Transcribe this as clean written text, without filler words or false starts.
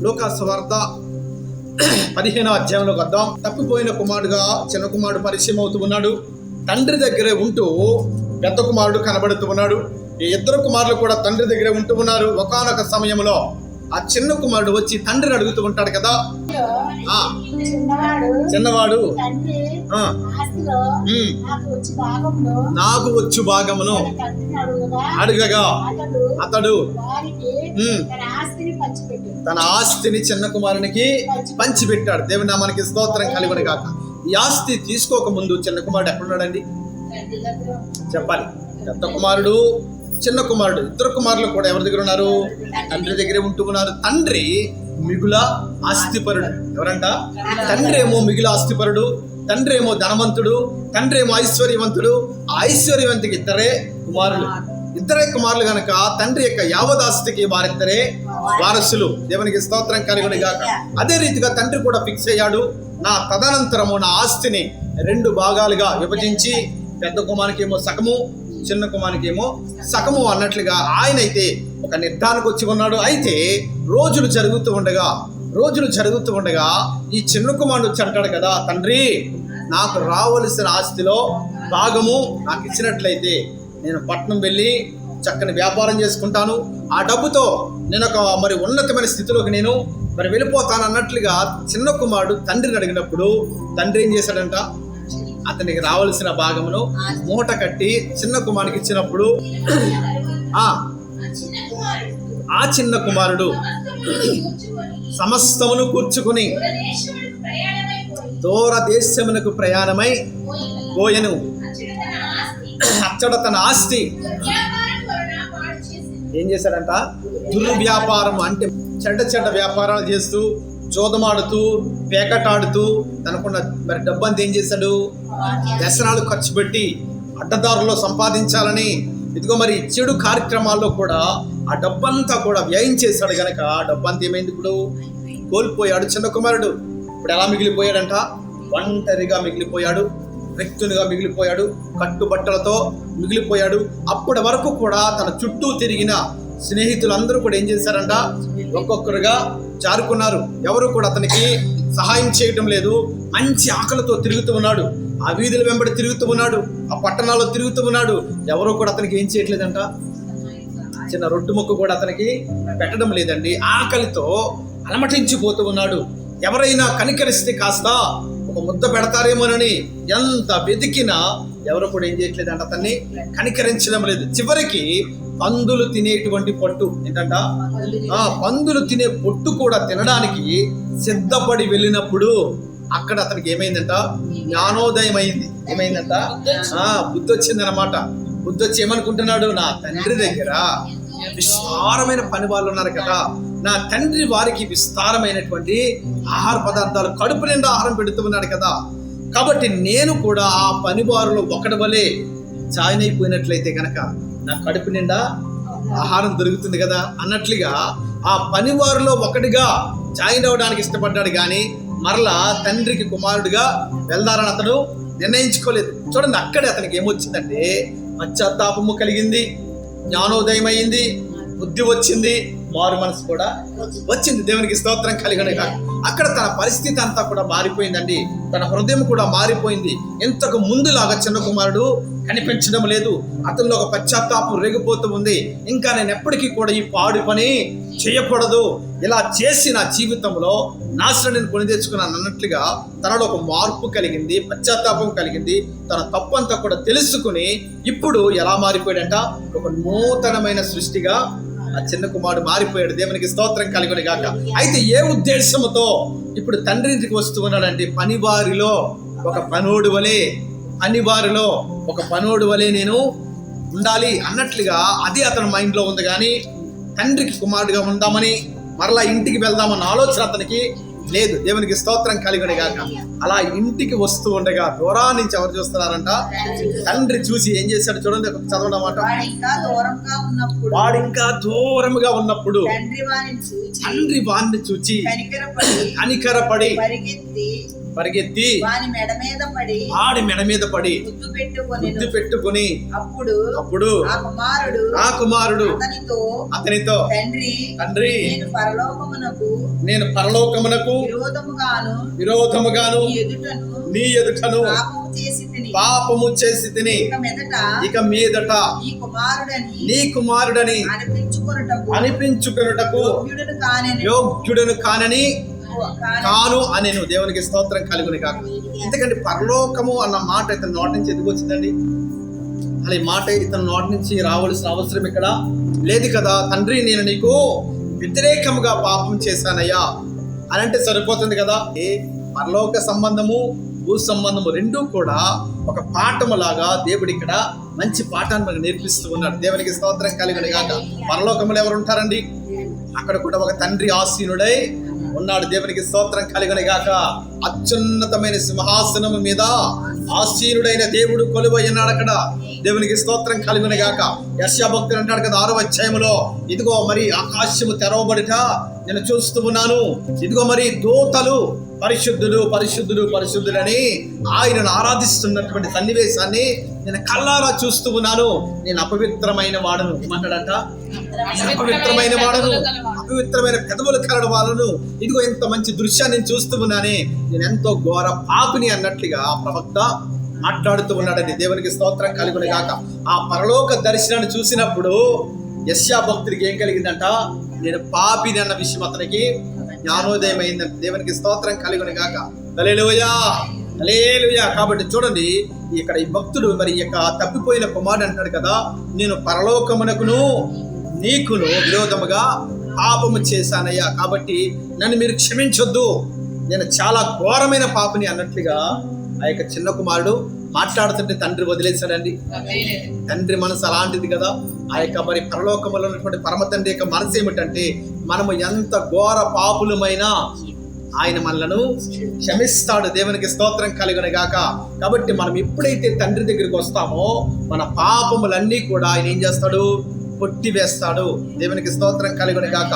లూకా సువార్త 15వ అధ్యాయంలోకి వద్దాం. తప్పిపోయిన కుమారుడుగా చిన్న కుమారుడు పరిచయం అవుతూ ఉన్నాడు. తండ్రి దగ్గరే ఉంటూ పెద్ద కుమారుడు కనబడుతూ ఉన్నాడు. ఈ ఇద్దరు కుమారులు కూడా తండ్రి దగ్గరే ఉంటూ ఉన్నారు. ఒకానొక సమయంలో ఆ చిన్న కుమారుడు వచ్చి తండ్రిని అడుగుతూ ఉంటాడు కదా, చిన్నవాడు నాకు వచ్చు భాగమును అడుగగా అతడు తన ఆస్తిని చిన్న కుమారునికి పంచిపెట్టాడు. దేవుని నామానికి స్తోత్రం కలుగును గాక. ఈ ఆస్తి తీసుకోక ముందు చిన్న కుమారుడు ఎక్కడున్నాడండి చెప్పాలి. పెద్ద కుమారుడు చిన్న కుమారుడు ఇద్దరు కుమారులు కూడా ఎవరి దగ్గర ఉన్నారు? తండ్రి దగ్గరే ఉంటూ ఉన్నారు. తండ్రి మిగుల ఆస్తిపరుడు. ఎవరంట? తండ్రి ఏమో మిగుల ఆస్తిపరుడు, తండ్రి ఏమో ధనవంతుడు, తండ్రి ఏమో ఐశ్వర్యవంతుడు. ఆ ఐశ్వర్యవంతుకి ఇద్దరే కుమారులు గనక తండ్రి యొక్క యావదాస్తికి వారిద్దరే వారసులు. దేవునికి స్తోత్రం కలుగును గాక. అదే రీతిగా తండ్రి కూడా ఫిక్స్ అయ్యాడు, నా తదనంతరము నా ఆస్తిని 2 భాగాలుగా విభజించి పెద్ద కుమారునికి ఏమో సగము, చిన్న కుమారునికి ఏమో సగము అన్నట్లుగా ఆయన అయితే ఒక నిర్ధారణకు వచ్చి ఉన్నాడు. అయితే రోజులు జరుగుతూ ఉండగా ఈ చిన్న కుమారుడు వచ్చి అంటాడు కదా, తండ్రి నాకు రావలసిన ఆస్తిలో భాగము నాకు ఇచ్చినట్లయితే నేను పట్నం వెళ్ళి చక్కని వ్యాపారం చేసుకుంటాను, ఆ డబ్బుతో నేను ఒక ఉన్నతమైన స్థితిలోకి నేను వెళ్ళిపోతాను అన్నట్లుగా చిన్న కుమారుడు తండ్రిని అడిగినప్పుడు తండ్రి ఏం చేశాడంట, అతనికి రావాల్సిన భాగమును మూట కట్టి చిన్న కుమారునికి ఇచ్చినప్పుడు ఆ చిన్న కుమారుడు సమస్తమును కూర్చుకుని దూర దేశమునకు ప్రయాణమై పోయెను. అచ్చట తన ఆస్తి ఏం చేశాడంట, దుర్వ్యాపారం అంటే చెడ్డ వ్యాపారాలు చేస్తూ, జోదమాడుతూ, పేకటాడుతూ తనకున్న డబ్బంతా ఏం చేశాడు, వ్యసనాలు ఖర్చు పెట్టి అడ్డదారుల్లో సంపాదించాలని ఇదిగో చెడు కార్యక్రమాల్లో కూడా ఆ డబ్బంతా కూడా వ్యయం చేశాడు. గనక ఆ డబ్బంతా ఏమైంది, ఇప్పుడు కోల్పోయాడు. చిన్న కుమారుడు ఇప్పుడు ఎలా మిగిలిపోయాడంట, ఒంటరిగా మిగిలిపోయాడు, వ్యక్తునిగా మిగిలిపోయాడు, కట్టుబట్టలతో మిగిలిపోయాడు. అప్పటి వరకు కూడా తన చుట్టూ తిరిగిన స్నేహితులందరూ కూడా ఏం చేశారంట, ఒక్కొక్కరుగా జారుకున్నారు. ఎవరు కూడా అతనికి సహాయం చేయటం లేదు. మంచి ఆకలితో తిరుగుతూ ఉన్నాడు, ఆ వీధుల వెంబడి తిరుగుతూ ఉన్నాడు, ఆ పట్టణాల్లో తిరుగుతూ ఉన్నాడు. ఎవరు కూడా అతనికి ఏం చేయట్లేదంట, చిన్న రొట్టు ముక్క కూడా అతనికి పెట్టడం లేదండి. ఆకలితో అలమటించిపోతూ ఉన్నాడు. ఎవరైనా కనికరిస్తే కాస్త ఒక ముద్ద పెడతారేమోనని ఎంత వెతికినా ఎవరు కూడా ఏం చేయట్లేదంట, అతన్ని కనికరించడం లేదు. చివరికి పందులు తినేటువంటి పొట్టు ఏంటంట, పందులు తినే పొట్టు కూడా తినడానికి సిద్ధపడి వెళ్ళినప్పుడు అక్కడ అతనికి ఏమైందంట, జ్ఞానోదయం అయింది. ఏమైందంట, బుద్ధి వచ్చిందనమాట. బుద్ధి వచ్చి ఏమనుకుంటున్నాడు, నా తండ్రి దగ్గర విస్తారమైన పని వాళ్ళు ఉన్నారు కదా, నా తండ్రి వారికి విస్తారమైనటువంటి ఆహార పదార్థాలు కడుపు నిండా ఆహారం పెడుతూ ఉన్నాడు కదా, కాబట్టి నేను కూడా ఆ పని వారిలో ఒకటి వలె జాయిన్ అయిపోయినట్లయితే కనుక నా కడుపు నిండా ఆహారం దొరుకుతుంది కదా అన్నట్లుగా ఆ పని వారిలో ఒకటిగా జాయిన్ అవ్వడానికి ఇష్టపడ్డాడు. కానీ మరలా తండ్రికి కుమారుడిగా వెళ్దారని అతడు నిర్ణయించుకోలేదు. చూడండి, అక్కడే అతనికి ఏమొచ్చిందంటే పశ్చాత్తాపము కలిగింది, జ్ఞానోదయం అయింది, బుద్ధి వచ్చింది, మారు మనసు కూడా వచ్చింది. దేవునికి స్తోత్రం కలుగును గాక. అక్కడ తన పరిస్థితి అంతా కూడా మారిపోయిందండి. తన హృదయం కూడా మారిపోయింది. ఇంతకు ముందులాగా చిన్న కుమారుడు కనిపించడం లేదు. అతనిలో ఒక పశ్చాత్తాపం రేగిపోతూ ఉంది. ఇంకా నేను ఎప్పటికీ కూడా ఈ పాడు పని చేయకూడదు, ఇలా చేసి నా జీవితంలో నాశనం కొని తెచ్చుకున్నాను అన్నట్లుగా తనలో ఒక మార్పు కలిగింది, పశ్చాత్తాపం కలిగింది. తన తప్పంతా కూడా తెలుసుకుని ఇప్పుడు ఎలా మారిపోయాడంట, ఒక నూతనమైన సృష్టిగా ఆ చిన్న కుమారుడు మారిపోయాడు. దేవునికి స్తోత్రం కలుగును గాక. అయితే ఏ ఉద్దేశంతో ఇప్పుడు తండ్రి ఇంటికి వస్తూ ఉన్నాడంటే, పనివారిలో ఒక పనోడు వలె నేను ఉండాలి అన్నట్లుగా అది అతని మైండ్లో ఉంది. కానీ తండ్రికి కుమారుడుగా ఉందామని మరలా ఇంటికి వెళ్దామన్న ఆలోచన అతనికి లేదు. దేవునికి స్తోత్రం కలుగును గాక. అలా ఇంటికి వస్తూ ఉండగా దూరం నుంచి ఎవరు చూస్తున్నారంట, తండ్రి చూసి ఏం చేశాడు చూడండి, చదవడం మాట. వాడు ఇంకా దూరంగా ఉన్నప్పుడు తండ్రి వాడిని చూచి కనికరపడి పరిగెత్తి వాని మెడ మీద పడి ఆడి మెడ మీద పడి ముద్దు పెట్టుకొని అప్పుడు ఆ కుమారుడు అతనితో తండ్రి నేను పరలోకమునకు విరోధముగాను నీ ఎదుటను పాపము చేసి తిని ఇక మీదట నీ కుమారుడని అనిపించుకొనుటకు యోగ్యుడను కాను అనేను. దేవునికి స్తోత్రం కలుగును కాక. ఎందుకంటే పరలోకము అన్న మాట ఇతని నోటి నుంచి ఎందుకు వచ్చిందండి? అలా ఈ మాట ఇతని నోటి నుంచి రావాల్సిన అవసరం ఇక్కడ లేదు కదా. తండ్రి నేను నీకు వ్యతిరేకముగా పాపం చేశానయ్యా అని అంటే సరిపోతుంది కదా. పరలోక సంబంధము భూ సంబంధము రెండూ కూడా ఒక పాఠము లాగా దేవుడు ఇక్కడ మంచి పాఠాన్ని మనకు నేర్పిస్తూ ఉన్నాడు. దేవునికి స్తోత్రం కలుగును గాక. పరలోకములు ఎవరు ఉంటారండి? అక్కడ కూడా ఒక తండ్రి ఆసీనుడై ఉన్నాడు. దేవునికి స్తోత్రం కలుగును గాక. అత్యున్నతమైన సింహాసనము మీద ఆసీనుడైన దేవుడు కొలువై ఉన్నాడు అక్కడ. దేవునికి స్తోత్రం కలుగును గాక. యెషయా భక్తుడు అంటాడు కదా 6వ అధ్యాయములో, ఇదిగో మరి ఆకాశము తెరవబడుట నేను చూస్తూ ఉన్నాను, ఇదిగో మరి దూతలు పరిశుద్ధుడు పరిశుద్ధుడు పరిశుద్ధుడని ఆయనను ఆరాధిస్తున్నటువంటి సన్నివేశాన్ని నేను కళ్ళారా చూస్తూ ఉన్నాను. నేను అపవిత్రమైన వాడను ఏమంటాడంట? అపవిత్రమైన వాడను, అపవిత్రమైన పెదవులు కలడు వాళ్ళను, ఇదిగో ఎంత మంచి దృశ్యాన్ని నేను చూస్తూ ఉన్నానే, నేను ఎంతో ఘోర పాపిని అన్నట్లుగా ప్రవక్త మాట్లాడుతూ ఉన్నాడండి. దేవునికి స్తోత్రం కలుగును గాక. ఆ పరలోక దర్శనాన్ని చూసినప్పుడు యెషయా భక్తుడికి ఏం కలిగిందంట? నేను పాపిని అన్న విషయం అతనికి జ్ఞానోదయం అయిందంట. దేవునికి స్తోత్రం కలుగును గాక. హల్లెలూయా హల్లెలూయా. కాబట్టి చూడండి, ఇక్కడ ఈ భక్తుడు మరి యొక్క తప్పిపోయిన కుమారుడు అంటాడు కదా, నేను పరలోకమునకును నీకును విరోధముగా పాపము చేశానయ్యా, కాబట్టి నన్ను మీరు క్షమించొద్దు, నేను చాలా ఘోరమైన పాపిని అన్నట్లుగా ఆ యొక్క చిన్న కుమారుడు మాట్లాడుతుంటే తండ్రి వదిలేశాడండి. తండ్రి మనసు అలాంటిది కదా. ఆ యొక్క మరి పరలోకములో ఉన్నటువంటి పరమ తండ్రి యొక్క మనసు ఏమిటంటే, మనము ఎంత ఘోర పాపులమైనా ఆయన మనలను క్షమిస్తాడు. దేవునికి స్తోత్రం కలుగును గాక. కాబట్టి మనం ఎప్పుడైతే తండ్రి దగ్గరికి వస్తామో మన పాపములన్నీ కూడా ఆయన ఏం చేస్తాడు? కొట్టివేస్తాడు. దేవునికి స్తోత్రం కలుగును గాక.